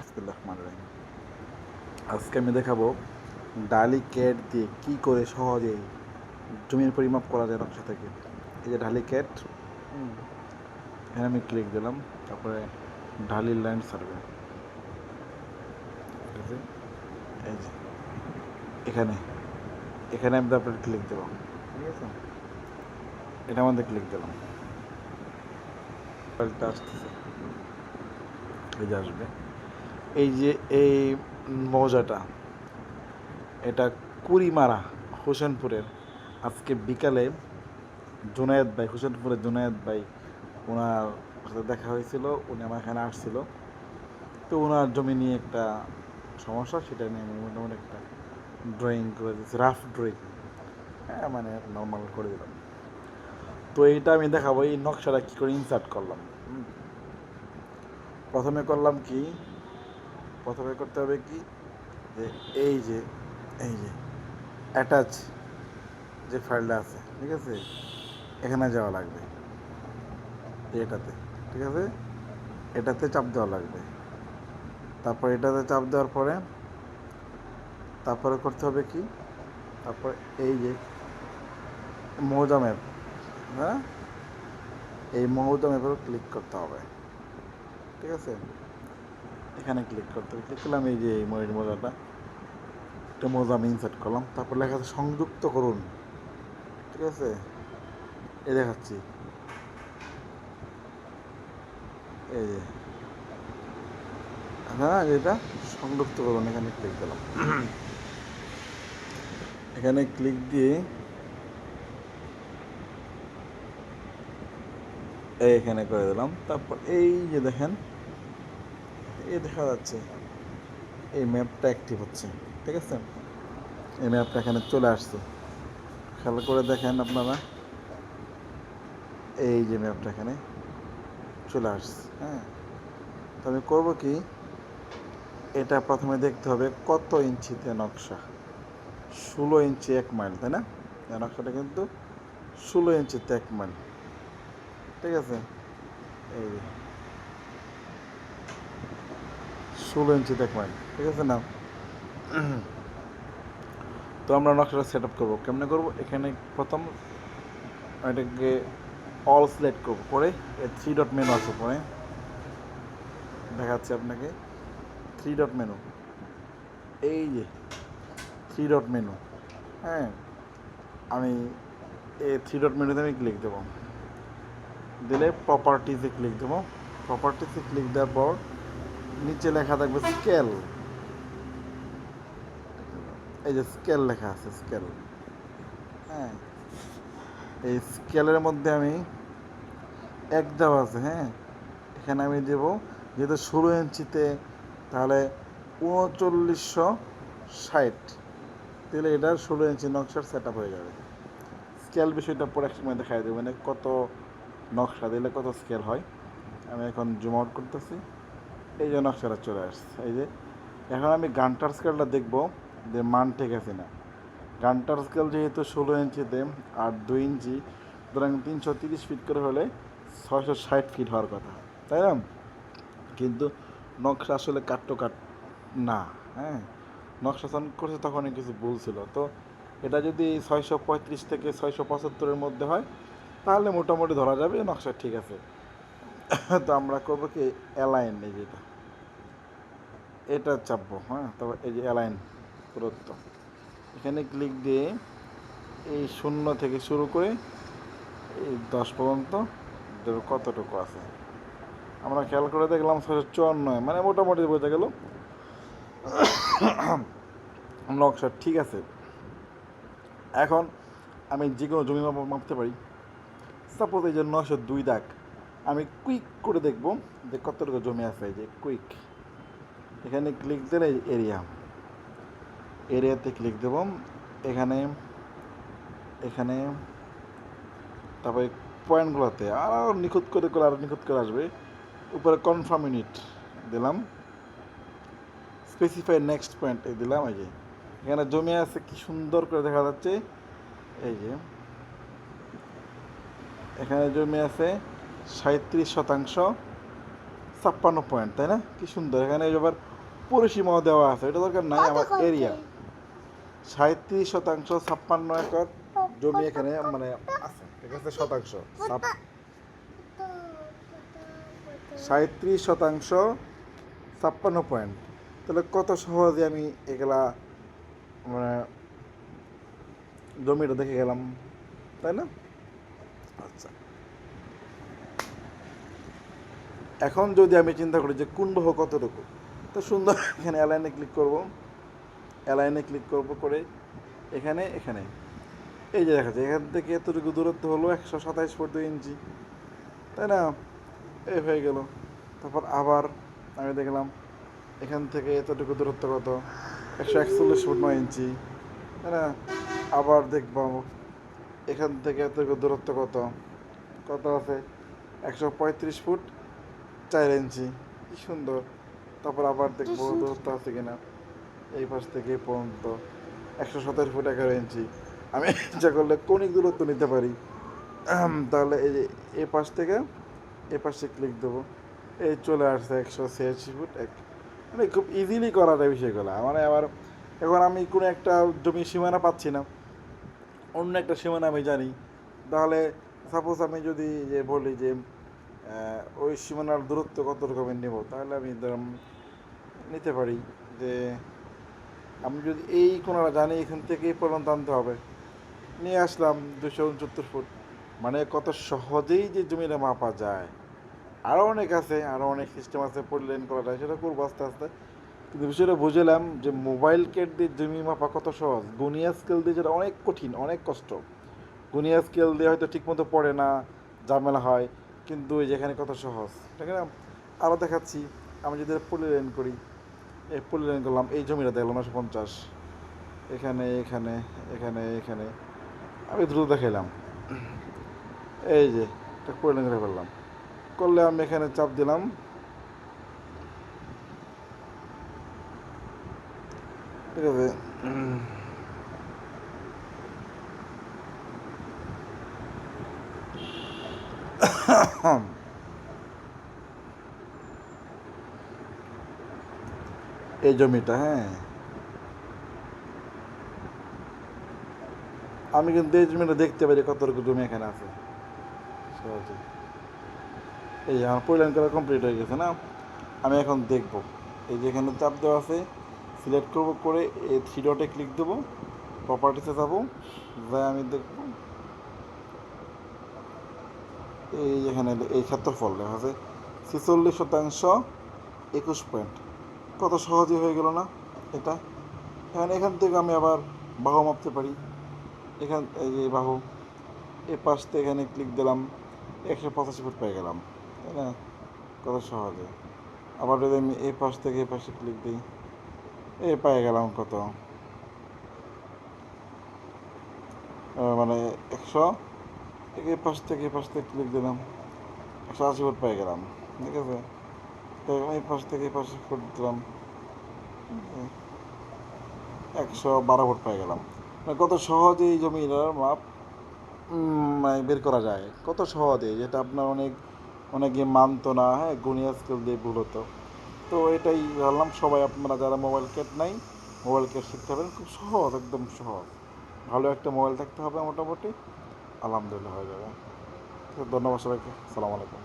বিসমিল্লাহির রহমানির রহিম। আজকে আমি দেখাবো ডালি ক্যাট দিয়ে কি করে সহজে জমির পরিমাপ করা যায় নকশা থেকে। এই যে ডালি ক্যাট, এখানে আমি ক্লিক দিলাম, তারপরে ঢালির লাইন সার্ভে, ঠিক আছে। এই যে এখানে এখানে আমি তারপরে ক্লিক দেবো, ঠিক আছে। এটা মধ্যে ক্লিক দিলাম, ফাইলটা আসতেছে, এই যে আসবে। এই যে এই মৌজাটা, এটা কুড়িমারা হোসেনপুরের। আজকে বিকালে জুনায়েদ ভাই, হোসেনপুরের জুনায়েদ ভাই, ওনার সাথে দেখা হয়েছিল, উনি আমার এখানে আসছিল। তো ওনার জমি নিয়ে একটা সমস্যা, সেটা নিয়ে আমি মোটামুটি একটা ড্রয়িং করে দিয়েছি, রাফ ড্রয়িং, হ্যাঁ, মানে নর্মাল করে দিলাম। তো এইটা আমি দেখাবো এই নকশাটা কী করে ইনসার্ট করলাম। প্রথমে করলাম কি, প্রথমে করতে হবে কি, যে এই যে এই যে অ্যাটাচ যে ফাইলটা আছে, ঠিক আছে, এখানে যাওয়া লাগবে, এটাতে, ঠিক আছে, এটাতে চাপ দেওয়া লাগবে। তারপর এটাতে চাপ দেওয়ার পরে তারপরে করতে হবে কি, তারপর এই যে মৌজা ম্যাপ, হ্যাঁ, এই মৌজা ম্যাপের ক্লিক করতে হবে, ঠিক আছে। এখানে ক্লিক করতে হবে, ক্লিক করলাম, এই যে এই মৌজাটা, একটা মৌজা আমি ইনসার্ট করলাম। তারপর লেখা আছে সংযুক্ত করুন, ঠিক আছে, এই দেখাচ্ছি, এই যে, হ্যাঁ, এটা সংযুক্ত করুন, এখানে ক্লিক দিলাম। এখানে ক্লিক দিয়ে এইখানে করে দিলাম। তারপর এই যে দেখেন, এই দেখা যাচ্ছে এই ম্যাপটা অ্যাক্টিভ হচ্ছে, ঠিক আছে। এই ম্যাপটা এখানে চলে আসছে, খেয়াল করে দেখেন আপনারা, এই যে ম্যাপটা এখানে চলে আসছে, হ্যাঁ। তো আমি করবো কি, এটা প্রথমে দেখতে হবে কত ইঞ্চিতে নকশা। 16 ইঞ্চি 1 মাইল, তাই না? এই নকশাটা কিন্তু 16 ইঞ্চিতে 1 মাইল, ঠিক আছে। এই 16 ইঞ্চিতে 1 মাইল, ঠিক আছে না? তো আমরা নকশাটা সেট আপ করবো, কেমনে করবো, এখানে প্রথম এটাকে অল সিলেক্ট করবো, করে 3 ডট মেনু আছে, পরে দেখাচ্ছি আপনাকে 3 ডট মেনু, এই যে 3 ডট মেনু, হ্যাঁ, আমি এই 3 ডট মেনুতে আমি ক্লিক দেবো, দিলে প্রপার্টিসে ক্লিক দেবো। প্রপার্টিসে ক্লিক দেওয়ার পর নিচে লেখা থাকবে স্কেল, এই যে স্কেল লেখা আছে, স্কেল, হ্যাঁ, এই স্কেলের মধ্যে আমি এক দেওয়া আছে, হ্যাঁ, এখানে আমি দেব, যেহেতু 16 ইঞ্চিতে, তাহলে 3960, তাহলে এটার 16 ইঞ্চি নকশার সেট আপ হয়ে যাবে। স্কেল বিষয়টা পরে এক সময় দেখাই দেবে, মানে কত নকশা দিলে কত স্কেল হয়। আমি এখন জুম আউট করতেছি, এই যে নকশাটা চলে আসছে। এই যে এখন আমি গান্টার স্কেলটা দেখবো যে মান ঠিক আছে না। গান্টার স্কেল যেহেতু 16 ইঞ্চিতে আর 2 ইঞ্চি, সুতরাং 330 ফিট করে হলে 660 ফিট হওয়ার কথা, তাই না? কিন্তু নকশা আসলে কাট টু কাট না, হ্যাঁ, নকশা যখন করছে তখনই কিছু ভুল ছিল। তো এটা যদি 635 থেকে 675-এর মধ্যে হয়, তাহলে মোটামুটি ধরা যাবে নকশা ঠিক আছে। তো আমরা করবো কি, অ্যালাইন, এই যেটা, এটা চাপবো, হ্যাঁ। তবে এই যে অ্যালাইন দূরত্ব, এখানে ক্লিক দিয়ে এই 0 থেকে শুরু করে এই 10 পর্যন্ত কতটুকু আছে আমরা খেয়াল করে দেখলাম 654, মানে মোটামুটি বোঝা গেল নকশা ঠিক আছে। এখন আমি যে কোনো জমি মাপতে পারি। সাপোজ এই যে 902 দাগ, আমি কুইক করে দেখব যে কতটুকু জমি আছে। এই যে কুইক, এখানে ক্লিক দিলে এরিয়া, এরিয়াতে ক্লিক দেব, এখানে এখানে তারপরে পয়েন্টগুলোতে আরও নিখুঁত করে আরও নিখুঁত করে আসবে। উপরে কনফার্ম ইউনিট দিলাম, স্পেসিফাই নেক্সট পয়েন্ট দিলাম। এই যে এখানে জমি আছে, কি সুন্দর করে দেখা যাচ্ছে। এই যে এখানে জমি আছে 37%, 56 পয়েন্ট, তাই না? কি সুন্দর। এখানে আবার পরিসীমাও দেওয়া আছে, এটা দরকার নাই। কত আমার করতে? এরিয়া 37% 56 একর জমি এখানে মানে আছে, ঠিক আছে? শতাংশ 37% 56 পয়েন্ট। তাহলে কত সহজে আমি এগুলা মানে জমিটা দেখে গেলাম, তাই না? আচ্ছা, এখন যদি আমি চিন্তা করি যে কোন বাহু কতটুকু, তো সুন্দর এখানে অ্যালাইনে ক্লিক করব, অ্যালাইনে ক্লিক করব করে এখানে এখানে এই যে দেখা যায় এখান থেকে এতটুকু দূরত্ব হলো 127.2 ইঞ্চি, তাই না? এই হয়ে গেল। তারপর আবার আমি দেখলাম এখান থেকে এতটুকু দূরত্ব কত, 141.9 ইঞ্চি, তাই না? আবার দেখব এখান থেকে এতটুকু দূরত্ব কত, কত আছে, 135.4 ইঞ্চি। কি সুন্দর। তারপর আবার দেখবো দূরত্ব আছে কিনা, এই পাশ থেকে এই পর্যন্ত 127.11 ইঞ্চি। আমি ইচ্ছা করলে কৌণিক দূরত্ব নিতে পারি। তাহলে এই যে এই পাশ থেকে এই পাশে ক্লিক দেবো, এই চলে আসছে 186.1। মানে খুব ইজিলি করা যায় বিষয়গুলো। মানে আবার এখন আমি কোনো একটা জমির সীমানা পাচ্ছি না, অন্য একটা সীমানা আমি জানি, তাহলে সাপোজ আমি যদি যে বলি যে ওই সীমানার দূরত্ব কত রকমের নেব, তাহলে আমি নিতে পারি যে আমি যদি এই কোনোটা জানি এখান থেকে এই পর্যন্ত আনতে হবে, নিয়ে আসলাম 269 ফুট। মানে কত সহজেই যে জমিটা মাপা যায়। আরও অনেক আছে, আরও অনেক সিস্টেম আছে, পরিলাইন করা যায়, সেটা করবো আস্তে আস্তে। কিন্তু বিষয়টা বুঝলাম যে মোবাইল কেট দিয়ে জমি মাপা কত সহজ, গুনিয়া স্কেল দিয়ে যেটা অনেক কঠিন, অনেক কষ্ট। গুনিয়া স্কেল দিয়ে হয়তো ঠিকমতো পড়ে না, ঝামেলা হয়, কিন্তু যেখানে কত সহজ, ঠিক আছে? আরও দেখাচ্ছি, আমি যদি পলিলাইন করি, এই পলিলাইন করলাম, এই জমিটা দেখলাম 950, এখানে এখানে এখানে এখানে আমি দ্রুত দেখাইলাম, এই যে এটা পলিলাইন করে ফেললাম, করলে আমি এখানে চাপ দিলাম, ঠিক আছে? এই জমিটা, হ্যাঁ, আমি কিন্তু এই জমিটা দেখতে পারি কতটুকু জমি এখানে আছে সহজে। এই যে আমার পরিলাইন করা কমপ্লিট হয়ে গেছে না? আমি এখন দেখব, এই যে এখানে চাপ দেওয়া আছে, সিলেক্ট করবো, করে এই 3 ডটে ক্লিক দেবো, প্রপার্টিসে যাবো, যাই আমি দেখব এই এখানে এই ক্ষেত্রফল লেখা আছে 46% 21 পয়েন্ট। কত সহজে হয়ে গেল না এটা? এখান থেকে আমি আবার বাহু মাপতে পারি। এই যে বাহু, এই পাশ থেকে এখানে ক্লিক দিলাম, 185 ফুট পেয়ে গেলাম, তাই না? কত সহজে। আবার যদি আমি এই পাশ থেকে এই পাশে ক্লিক দিই, এই পেয়ে গেলাম কত, মানে 100, এই পাশ থেকে এই পাশ থেকে ক্লিক দিলাম, 180 ফুট পেয়ে গেলাম, ঠিক আছে? তো এই পাশ থেকে এই পাশে ফুট দিলাম, 112 ফুট পেয়ে গেলাম। মানে কত সহজে এই জমির মাপ মানে বের করা যায়, কত সহজে, যেটা আপনার অনেকে মানতো না, হ্যাঁ, গুনিয়া স্কেল দিয়ে ভুল হতো। তো এটাই জানলাম, সবাই আপনারা যারা মোবাইল কেট নাই, মোবাইল কেট শিখতে পারেন, খুব সহজ, একদম সহজ। ভালো একটা মোবাইল থাকতে হবে মোটামুটি, আলহামদুলিল্লাহ হয়ে যাবে। তো ধন্যবাদ সবাইকে, আসসালামু আলাইকুম।